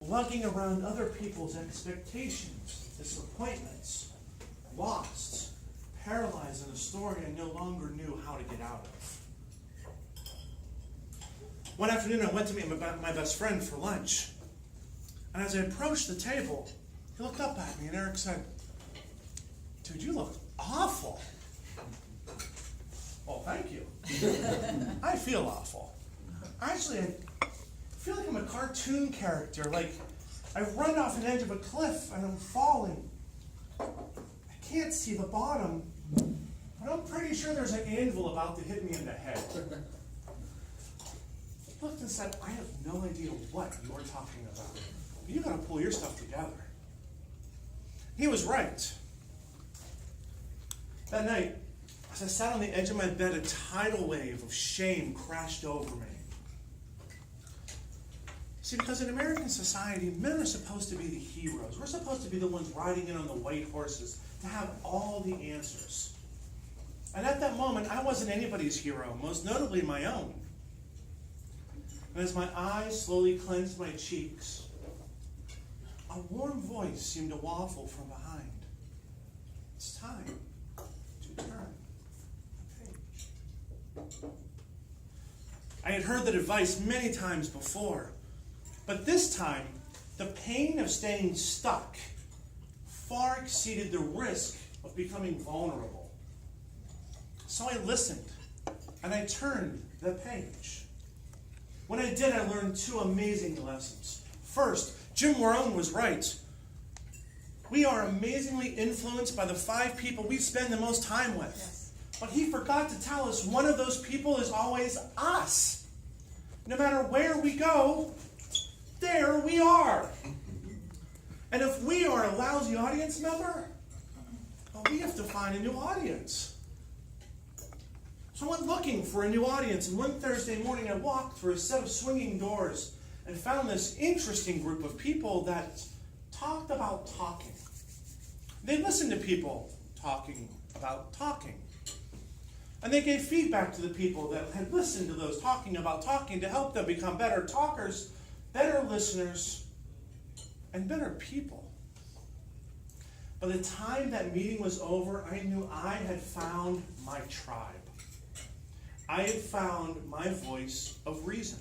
lugging around other people's expectations, disappointments, lost, paralyzed in a story I no longer knew how to get out of. One afternoon, I went to meet my best friend for lunch. And as I approached the table, he looked up at me and Eric said, "Dude, you look awful." Well, thank you. I feel awful. Actually, I feel like I'm a cartoon character. Like I've run off an edge of a cliff and I'm falling. I can't see the bottom, but I'm pretty sure there's an anvil about to hit me in the head. He looked and said, "I have no idea what you're talking about. You gotta pull your stuff together." He was right. That night, as I sat on the edge of my bed, a tidal wave of shame crashed over me. See, because in American society, men are supposed to be the heroes. We're supposed to be the ones riding in on the white horses, to have all the answers. And at that moment, I wasn't anybody's hero, most notably my own. And as my eyes slowly cleansed my cheeks, a warm voice seemed to waffle from behind. It's time to turn the page. I had heard that advice many times before, but this time, the pain of staying stuck far exceeded the risk of becoming vulnerable. So I listened, and I turned the page. When I did, I learned two amazing lessons. First, Jim Rohn was right. We are amazingly influenced by the 5 people we spend the most time with. Yes. But he forgot to tell us one of those people is always us. No matter where we go, there we are. And if we are a lousy audience member, well, we have to find a new audience. So I went looking for a new audience, and one Thursday morning I walked through a set of swinging doors and found this interesting group of people that talked about talking. They listened to people talking about talking. And they gave feedback to the people that had listened to those talking about talking to help them become better talkers, better listeners, and better people. By the time that meeting was over, I knew I had found my tribe. I had found my voice of reason.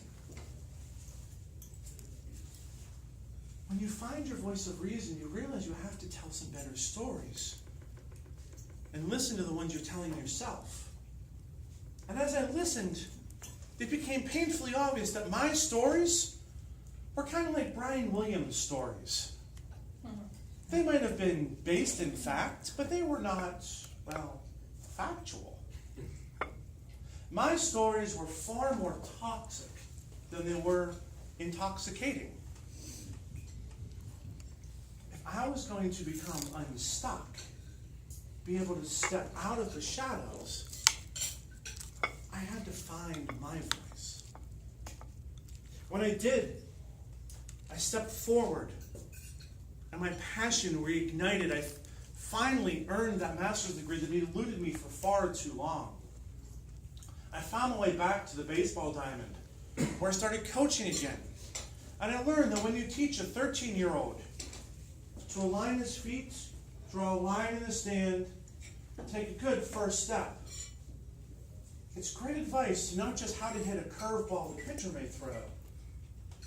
When you find your voice of reason, you realize you have to tell some better stories and listen to the ones you're telling yourself. And as I listened, it became painfully obvious that my stories were kind of like Brian Williams' stories. They might have been based in fact, but they were not, well, factual. My stories were far more toxic than they were intoxicating. If I was going to become unstuck, be able to step out of the shadows, I had to find my voice. When I did, I stepped forward, and my passion reignited. I finally earned that master's degree that had eluded me for far too long. I found my way back to the baseball diamond, where I started coaching again. And I learned that when you teach a 13-year-old to align his feet, draw a line in the stand, take a good first step, it's great advice to not just how to hit a curveball the pitcher may throw,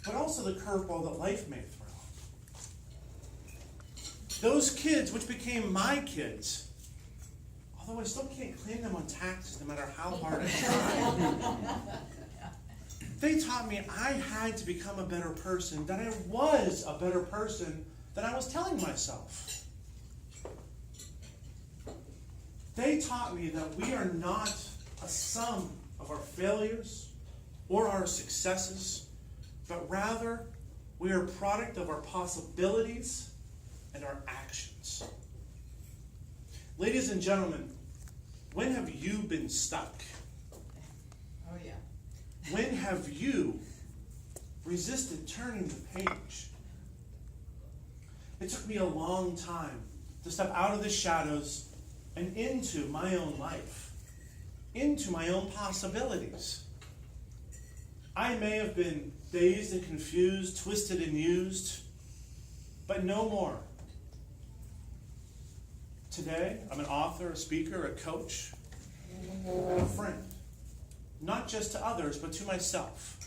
but also the curveball that life may throw. Those kids, which became my kids, although I still can't claim them on taxes no matter how hard I try, they taught me I had to become a better person, that I was a better person than I was telling myself. They taught me that we are not a sum of our failures or our successes, but rather we are a product of our possibilities and our actions. Ladies and gentlemen, when have you been stuck? Oh, yeah. When have you resisted turning the page? It took me a long time to step out of the shadows and into my own life, into my own possibilities. I may have been dazed and confused, twisted and used, but no more. Today, I'm an author, a speaker, a coach, and a friend. Not just to others, but to myself.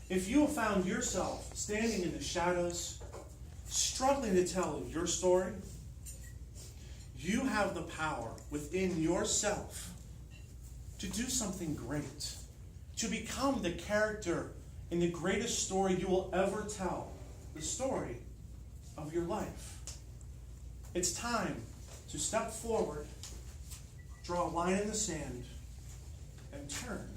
If you have found yourself standing in the shadows, struggling to tell your story, you have the power within yourself to do something great, to become the character in the greatest story you will ever tell, the story of your life. It's time to step forward, draw a line in the sand, and turn